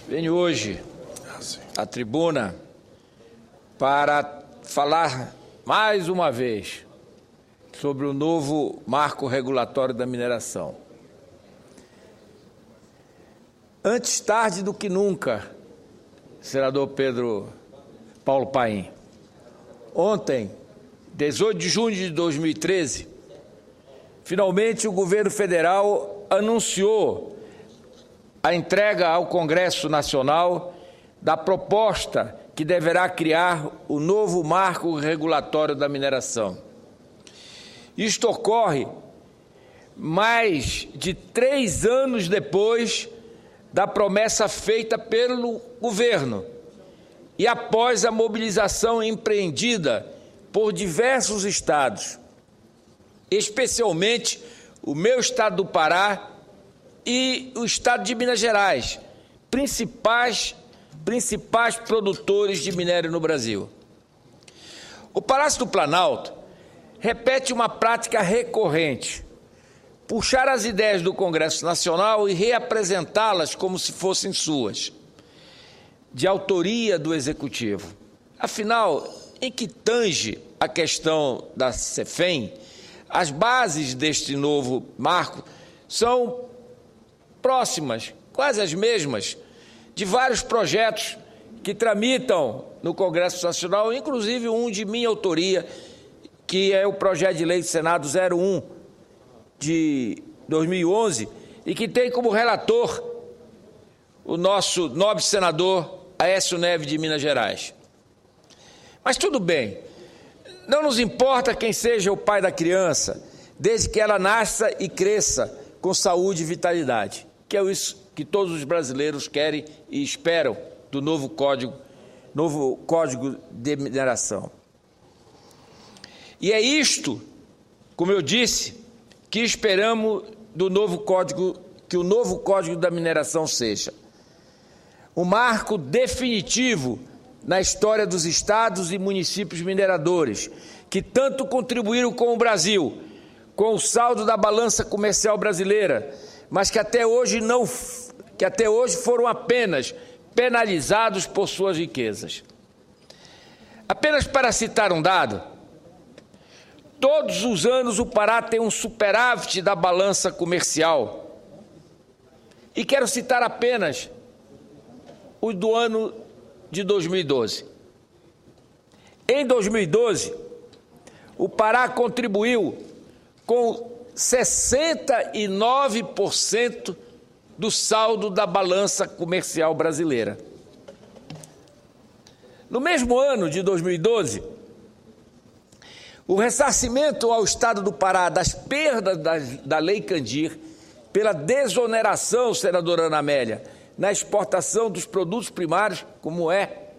Venho hoje à tribuna para falar mais uma vez sobre o novo marco regulatório da mineração. Antes tarde do que nunca, senador Pedro Paulo Paim. Ontem, 18 de junho de 2013, finalmente o governo federal anunciou a entrega ao Congresso Nacional da proposta que deverá criar o novo marco regulatório da mineração. Isto ocorre mais de 3 anos depois da promessa feita pelo governo e após a mobilização empreendida por diversos estados, especialmente o meu estado do Pará e o estado de Minas Gerais, principais produtores de minério no Brasil. O Palácio do Planalto repete uma prática recorrente: puxar as ideias do Congresso Nacional e reapresentá-las como se fossem suas, de autoria do Executivo. Afinal, em que tange a questão da CEFEM, as bases deste novo marco são próximas, quase as mesmas, de vários projetos que tramitam no Congresso Nacional, inclusive um de minha autoria, que é o projeto de lei do Senado 01 de 2011, e que tem como relator o nosso nobre senador Aécio Neves de Minas Gerais. Mas tudo bem, não nos importa quem seja o pai da criança, desde que ela nasça e cresça com saúde e vitalidade, que é isso que todos os brasileiros querem e esperam do novo Código de Mineração. E é isto, como eu disse, que esperamos do novo Código, que o novo Código da Mineração seja um marco definitivo na história dos estados e municípios mineradores, que tanto contribuíram com o Brasil, com o saldo da balança comercial brasileira, mas que até hoje foram apenas penalizados por suas riquezas. Apenas para citar um dado, todos os anos o Pará tem um superávit da balança comercial. E quero citar apenas o do ano de 2012. Em 2012, o Pará contribuiu com 69% do saldo da balança comercial brasileira. No mesmo ano de 2012, o ressarcimento ao Estado do Pará das perdas da Lei Candir pela desoneração, senadora Ana Amélia, na exportação dos produtos primários, como é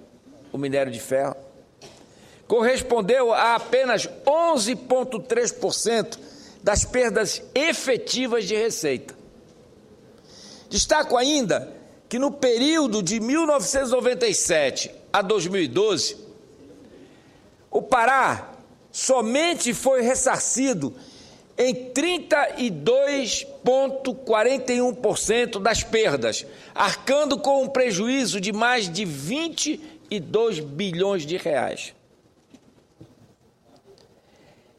o minério de ferro, correspondeu a apenas 11,3% das perdas efetivas de receita. Destaco ainda que no período de 1997 a 2012, o Pará somente foi ressarcido em 32,41% das perdas, arcando com um prejuízo de mais de 22 bilhões de reais.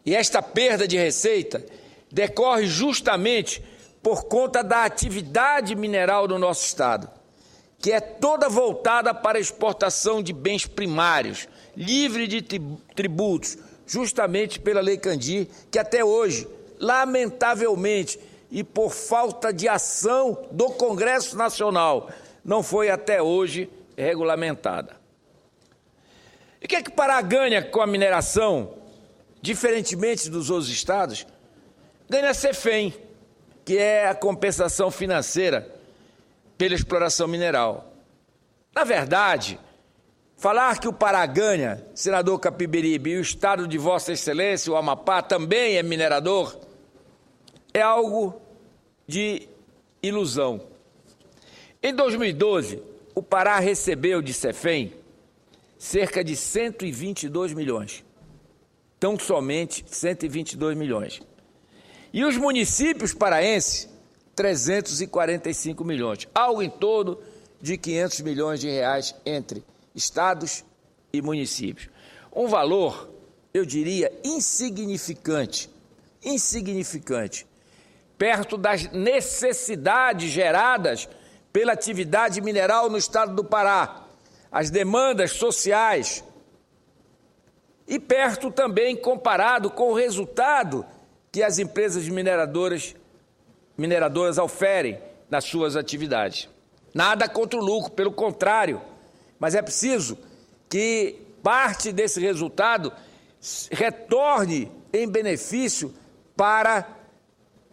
E esta perda de receita decorre justamente por conta da atividade mineral do nosso estado, que é toda voltada para a exportação de bens primários, livre de tributos, justamente pela Lei Candir, que até hoje, lamentavelmente, e por falta de ação do Congresso Nacional, não foi até hoje regulamentada. E o que é que o Pará ganha com a mineração, diferentemente dos outros estados? Ganha a CEFEM, que é a compensação financeira pela exploração mineral. Na verdade, falar que o Pará ganha, senador Capiberibe, e o estado de Vossa Excelência, o Amapá, também é minerador, é algo de ilusão. Em 2012, o Pará recebeu de CEFEM cerca de 122 milhões. Tão somente 122 milhões. E os municípios paraenses, 345 milhões. Algo em torno de R$ 500 milhões entre estados e municípios. Um valor, eu diria, insignificante, perto das necessidades geradas pela atividade mineral no estado do Pará, as demandas sociais, e perto também comparado com o resultado que as empresas mineradoras oferem nas suas atividades. Nada contra o lucro, pelo contrário, mas é preciso que parte desse resultado retorne em benefício para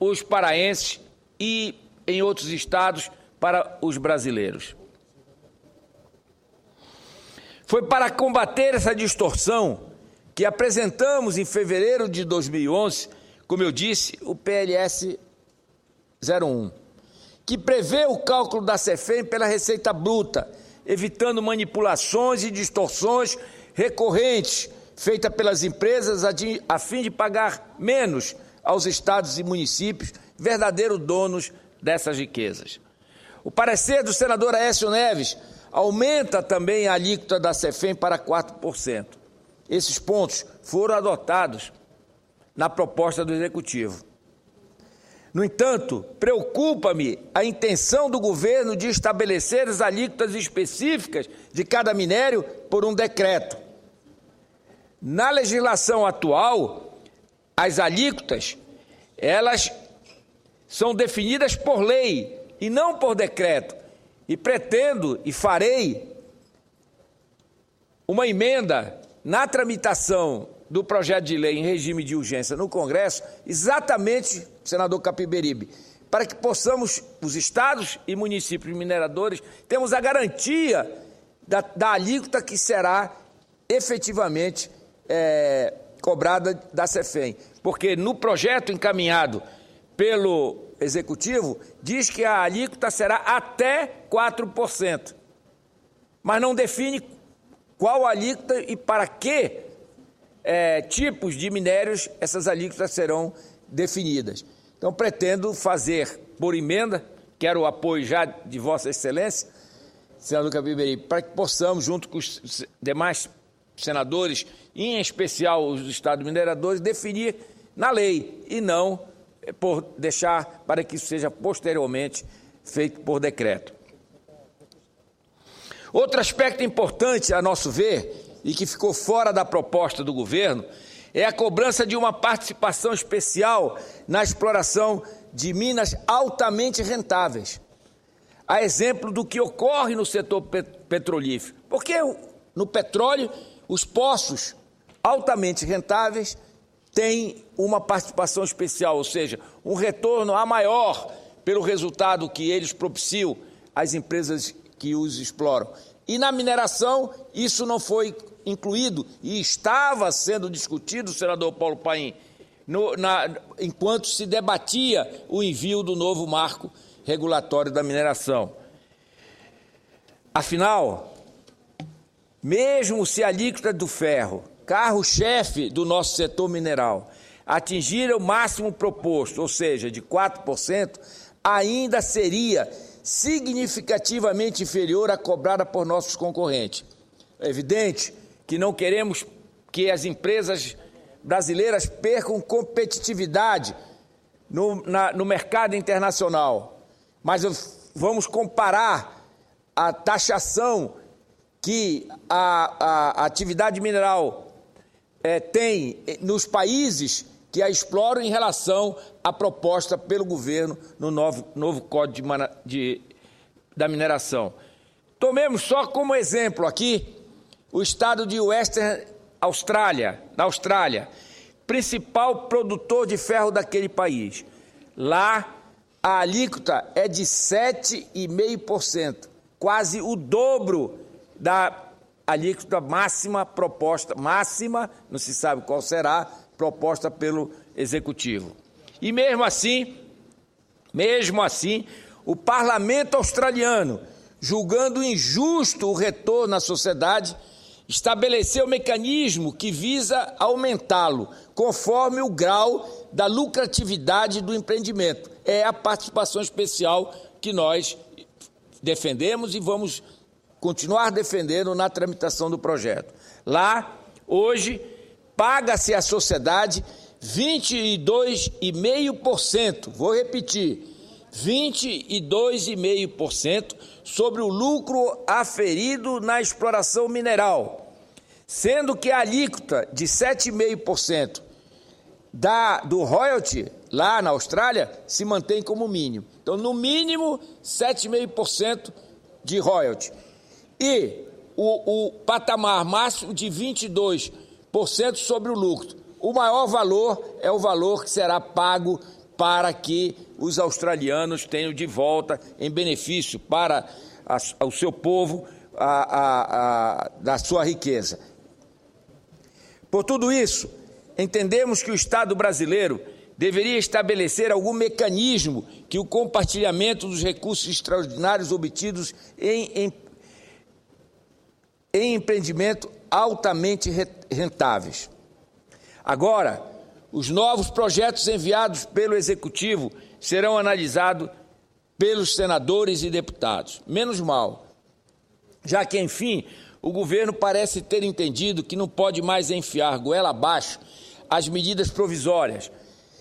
os paraenses e, em outros estados, para os brasileiros. Foi para combater essa distorção que apresentamos em fevereiro de 2011, como eu disse, o PLS 01, que prevê o cálculo da CEFEM pela receita bruta, evitando manipulações e distorções recorrentes feitas pelas empresas a fim de pagar menos aos estados e municípios, verdadeiros donos dessas riquezas. O parecer do senador Aécio Neves aumenta também a alíquota da CEFEM para 4%. Esses pontos foram adotados na proposta do Executivo. No entanto, preocupa-me a intenção do governo de estabelecer as alíquotas específicas de cada minério por um decreto. Na legislação atual, as alíquotas, elas são definidas por lei e não por decreto. E pretendo e farei uma emenda na tramitação do projeto de lei em regime de urgência no Congresso, exatamente, senador Capiberibe, para que possamos, os estados e municípios mineradores, temos a garantia da alíquota que será efetivamente cobrada da CEFEM. Porque no projeto encaminhado pelo Executivo, diz que a alíquota será até 4%, mas não define qual alíquota e para que tipos de minérios essas alíquotas serão definidas. Então, pretendo fazer por emenda, quero o apoio já de Vossa Excelência, senador Capiberibe, para que possamos, junto com os demais senadores, em especial os estados mineradores, definir na lei e não por deixar para que isso seja posteriormente feito por decreto. Outro aspecto importante, a nosso ver, e que ficou fora da proposta do governo, é a cobrança de uma participação especial na exploração de minas altamente rentáveis. A exemplo do que ocorre no setor petrolífero. Porque no petróleo, os poços altamente rentáveis têm uma participação especial, ou seja, um retorno a maior pelo resultado que eles propiciam às empresas que os exploram. E na mineração, isso não foi incluído e estava sendo discutido, senador Paulo Paim, enquanto se debatia o envio do novo marco regulatório da mineração. Afinal, mesmo se a alíquota do ferro, carro-chefe do nosso setor mineral, atingir o máximo proposto, ou seja, de 4%, ainda seria significativamente inferior à cobrada por nossos concorrentes. É evidente que não queremos que as empresas brasileiras percam competitividade no mercado internacional, mas vamos comparar a taxação que a atividade mineral tem nos países que a exploram em relação à proposta pelo governo no novo Código da Mineração. Tomemos só como exemplo aqui o estado de Western Australia, na Austrália, principal produtor de ferro daquele país. Lá, a alíquota é de 7,5%, quase o dobro da alíquota máxima proposta, não se sabe qual será, proposta pelo Executivo. E mesmo assim, o parlamento australiano, julgando injusto o retorno à sociedade, estabeleceu um mecanismo que visa aumentá-lo, conforme o grau da lucratividade do empreendimento. É a participação especial que nós defendemos e vamos continuar defendendo na tramitação do projeto. Lá, hoje, paga-se à sociedade 22,5%, vou repetir, 22,5% sobre o lucro aferido na exploração mineral, sendo que a alíquota de 7,5% do royalty lá na Austrália se mantém como mínimo. Então, no mínimo, 7,5% de royalty. E o patamar máximo de 22% sobre o lucro. O maior valor é o valor que será pago para que os australianos tenham de volta em benefício para o seu povo da sua riqueza. Por tudo isso, entendemos que o Estado brasileiro deveria estabelecer algum mecanismo que o compartilhamento dos recursos extraordinários obtidos em empreendimento altamente rentáveis. Agora, os novos projetos enviados pelo Executivo serão analisados pelos senadores e deputados. Menos mal, já que, enfim, o governo parece ter entendido que não pode mais enfiar goela abaixo as medidas provisórias,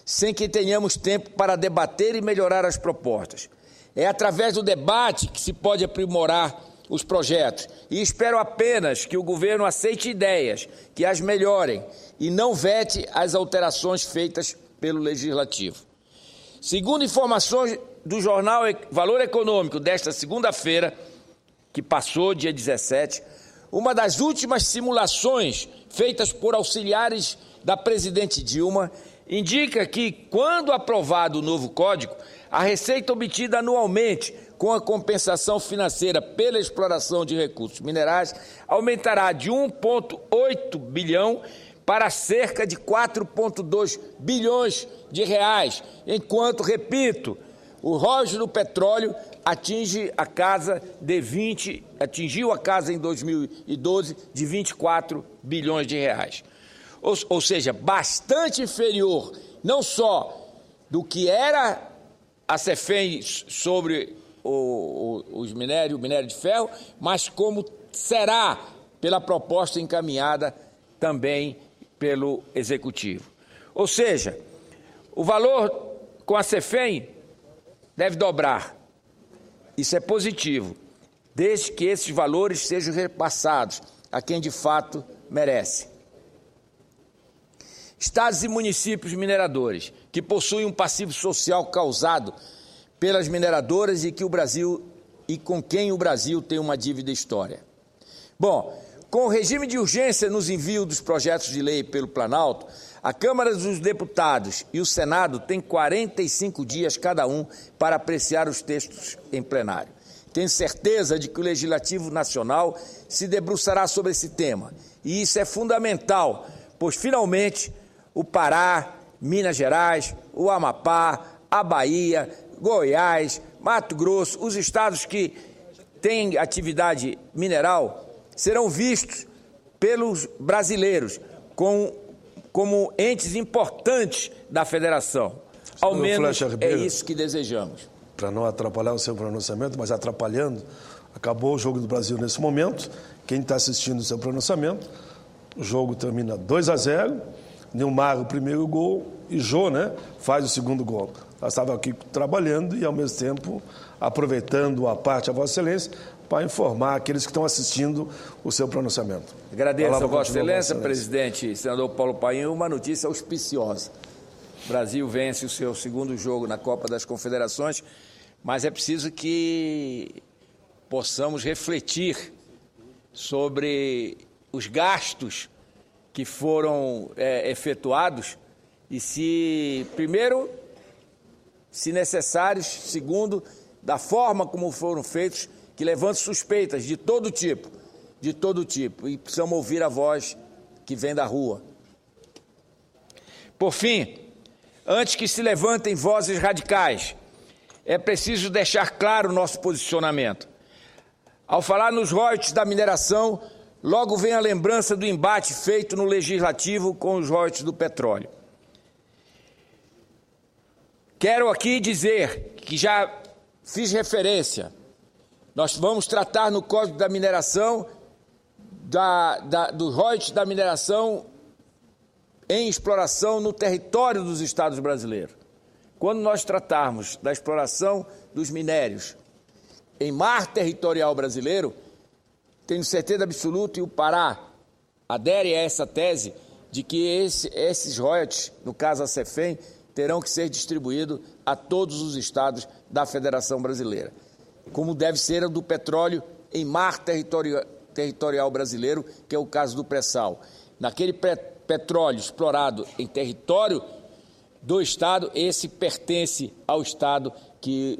sem que tenhamos tempo para debater e melhorar as propostas. É através do debate que se pode aprimorar os projetos, e espero apenas que o governo aceite ideias que as melhorem e não vete as alterações feitas pelo Legislativo. Segundo informações do jornal Valor Econômico desta segunda-feira, que passou, dia 17, uma das últimas simulações feitas por auxiliares da presidente Dilma indica que, quando aprovado o novo código, a receita obtida anualmente com a compensação financeira pela exploração de recursos minerais aumentará de 1,8 bilhão para cerca de 4,2 bilhões de reais, enquanto, repito, o royalties do petróleo atingiu a casa em 2012 de 24 bilhões de reais. Ou seja, bastante inferior, não só do que era a CEFEM sobre o minério de ferro, mas como será pela proposta encaminhada também pelo Executivo. Ou seja, o valor com a CEFEM deve dobrar. Isso é positivo, desde que esses valores sejam repassados a quem de fato merece. Estados e municípios mineradores que possuem um passivo social causado pelas mineradoras e com quem o Brasil tem uma dívida histórica. Bom, com o regime de urgência nos envios dos projetos de lei pelo Planalto, a Câmara dos Deputados e o Senado têm 45 dias cada um para apreciar os textos em plenário. Tenho certeza de que o Legislativo Nacional se debruçará sobre esse tema, e isso é fundamental, pois finalmente o Pará, Minas Gerais, o Amapá, a Bahia, Goiás, Mato Grosso, os estados que têm atividade mineral, serão vistos pelos brasileiros como entes importantes da federação. Ao menos é isso que desejamos. Para não atrapalhar o seu pronunciamento, mas atrapalhando, acabou o Jogo do Brasil nesse momento. Quem está assistindo o seu pronunciamento, o jogo termina 2-0, Nilmar o primeiro gol e Jô, faz o segundo gol. Nós estávamos aqui trabalhando e, ao mesmo tempo, aproveitando a parte a Vossa Excelência para informar aqueles que estão assistindo o seu pronunciamento. Agradeço a Vossa Excelência, presidente senador Paulo Paim, uma notícia auspiciosa. O Brasil vence o seu segundo jogo na Copa das Confederações, mas é preciso que possamos refletir sobre os gastos que foram efetuados e primeiro, se necessários, segundo, da forma como foram feitos, que levantam suspeitas de todo tipo, e precisamos ouvir a voz que vem da rua. Por fim, antes que se levantem vozes radicais, é preciso deixar claro o nosso posicionamento. Ao falar nos royalties da mineração, logo vem a lembrança do embate feito no Legislativo com os royalties do petróleo. Quero aqui dizer que já fiz referência Nós vamos tratar no Código da Mineração dos royalties da mineração em exploração no território dos estados brasileiros. Quando nós tratarmos da exploração dos minérios em mar territorial brasileiro, tenho certeza absoluta, e o Pará adere a essa tese, de que esses royalties, no caso a CEFEM, terão que ser distribuídos a todos os estados da Federação Brasileira, como deve ser o do petróleo em mar territorial brasileiro, que é o caso do pré-sal. Naquele petróleo explorado em território do estado, esse pertence ao estado que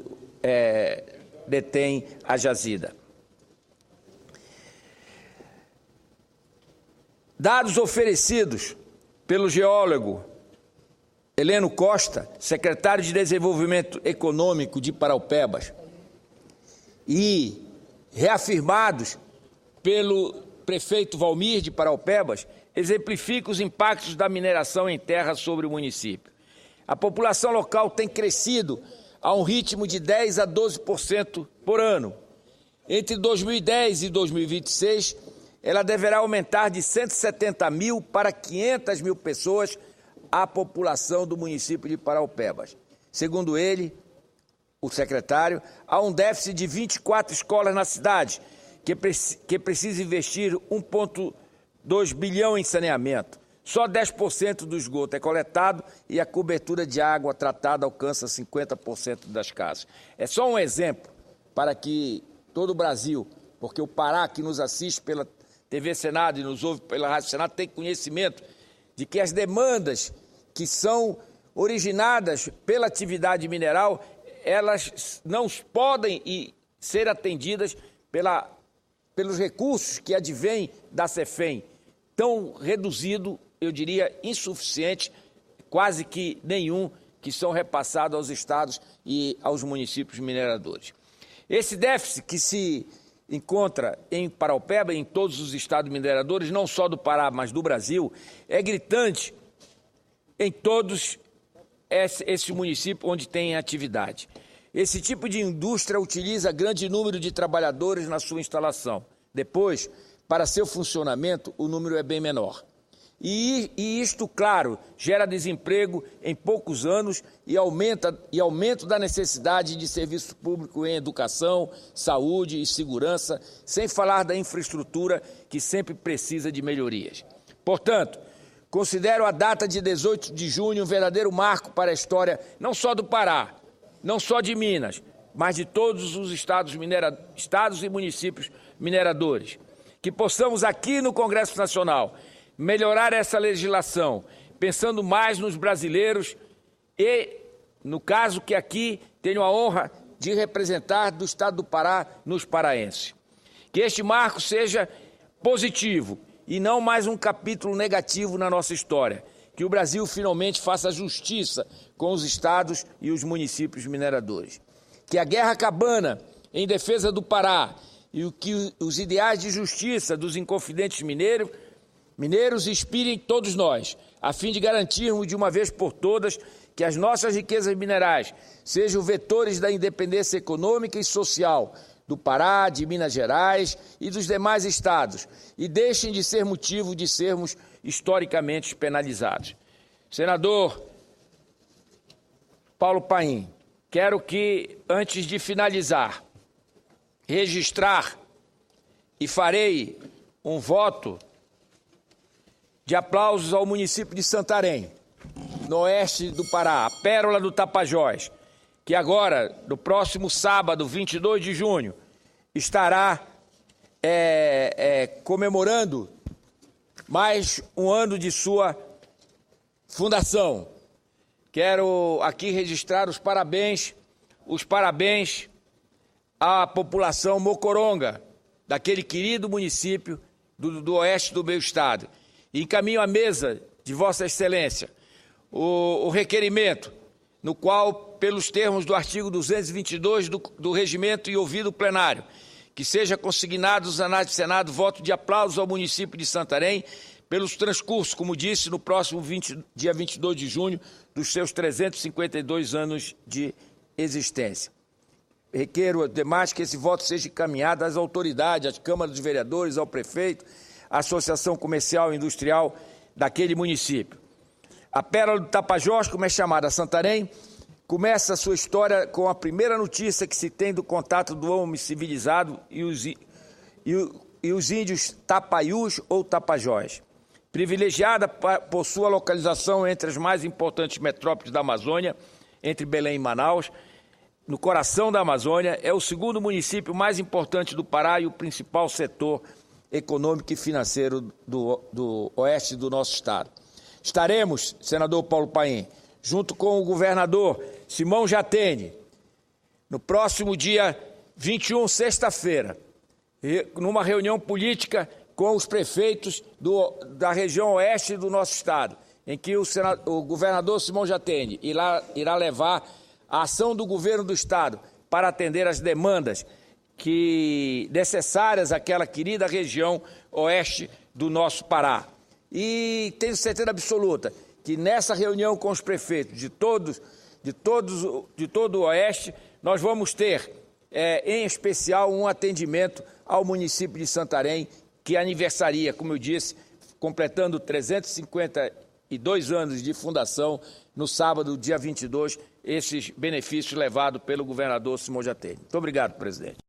detém a jazida. Dados oferecidos pelo geólogo Heleno Costa, secretário de Desenvolvimento Econômico de Paraupebas, e reafirmados pelo prefeito Valmir de Paraupebas, exemplificam os impactos da mineração em terra sobre o município. A população local tem crescido a um ritmo de 10% a 12% por ano. Entre 2010 e 2026, ela deverá aumentar de 170 mil para 500 mil pessoas a população do município de Paraupebas. Segundo ele, o secretário, há um déficit de 24 escolas na cidade, que precisa investir 1,2 bilhão em saneamento. Só 10% do esgoto é coletado e a cobertura de água tratada alcança 50% das casas. É só um exemplo para que todo o Brasil, porque o Pará, que nos assiste pela TV Senado e nos ouve pela Rádio Senado, tem conhecimento de que as demandas que são originadas pela atividade mineral, elas não podem ser atendidas pelos recursos que advêm da CEFEM, tão reduzido, eu diria insuficiente, quase que nenhum, que são repassados aos estados e aos municípios mineradores. Esse déficit que se encontra em Paraupeba, em todos os estados mineradores, não só do Pará, mas do Brasil, é gritante em todos esses municípios onde tem atividade. Esse tipo de indústria utiliza grande número de trabalhadores na sua instalação. Depois, para seu funcionamento, o número é bem menor. E isto, claro, gera desemprego em poucos anos e aumento da necessidade de serviço público em educação, saúde e segurança, sem falar da infraestrutura que sempre precisa de melhorias. Portanto, considero a data de 18 de junho um verdadeiro marco para a história não só do Pará, não só de Minas, mas de todos os estados e municípios mineradores. Que possamos aqui no Congresso Nacional melhorar essa legislação, pensando mais nos brasileiros e, no caso que aqui tenho a honra de representar do estado do Pará, nos paraenses. Que este marco seja positivo e não mais um capítulo negativo na nossa história. Que o Brasil finalmente faça justiça com os estados e os municípios mineradores. Que a guerra cabana em defesa do Pará e que os ideais de justiça dos inconfidentes mineiros inspirem todos nós, a fim de garantirmos de uma vez por todas que as nossas riquezas minerais sejam vetores da independência econômica e social do Pará, de Minas Gerais e dos demais estados, e deixem de ser motivo de sermos historicamente penalizados. Senador Paulo Paim, quero que, antes de finalizar, registrar e farei um voto de aplausos ao município de Santarém, no oeste do Pará, a pérola do Tapajós, que agora, no próximo sábado, 22 de junho, estará comemorando mais um ano de sua fundação. Quero aqui registrar os parabéns à população mocoronga, daquele querido município do oeste do meu estado. E encaminho à mesa de Vossa Excelência o requerimento, no qual, pelos termos do artigo 222 do Regimento e ouvido o plenário, que seja consignado aos anais do Senado voto de aplauso ao município de Santarém pelos transcursos, como disse, no próximo dia 22 de junho, dos seus 352 anos de existência. requeiro demais que esse voto seja encaminhado às autoridades, às câmaras dos vereadores, ao prefeito, à associação comercial e industrial daquele município. A Pérola do Tapajós, como é chamada Santarém, começa a sua história com a primeira notícia que se tem do contato do homem civilizado e os índios Tapaiús ou Tapajós. Privilegiada por sua localização entre as mais importantes metrópoles da Amazônia, entre Belém e Manaus, no coração da Amazônia, é o segundo município mais importante do Pará e o principal setor econômico e financeiro do oeste do nosso estado. Estaremos, senador Paulo Paim, junto com o governador Simão Jatene, no próximo dia 21, sexta-feira, numa reunião política com os prefeitos da região oeste do nosso estado, em que o governador Simão Jatene irá levar a ação do governo do estado para atender as demandas necessárias àquela querida região oeste do nosso Pará. E tenho certeza absoluta que nessa reunião com os prefeitos de todo o oeste, nós vamos ter, em especial, um atendimento ao município de Santarém, que aniversaria, como eu disse, completando 352 anos de fundação, no sábado, dia 22, esses benefícios levados pelo governador Simão Jatene. Muito obrigado, presidente.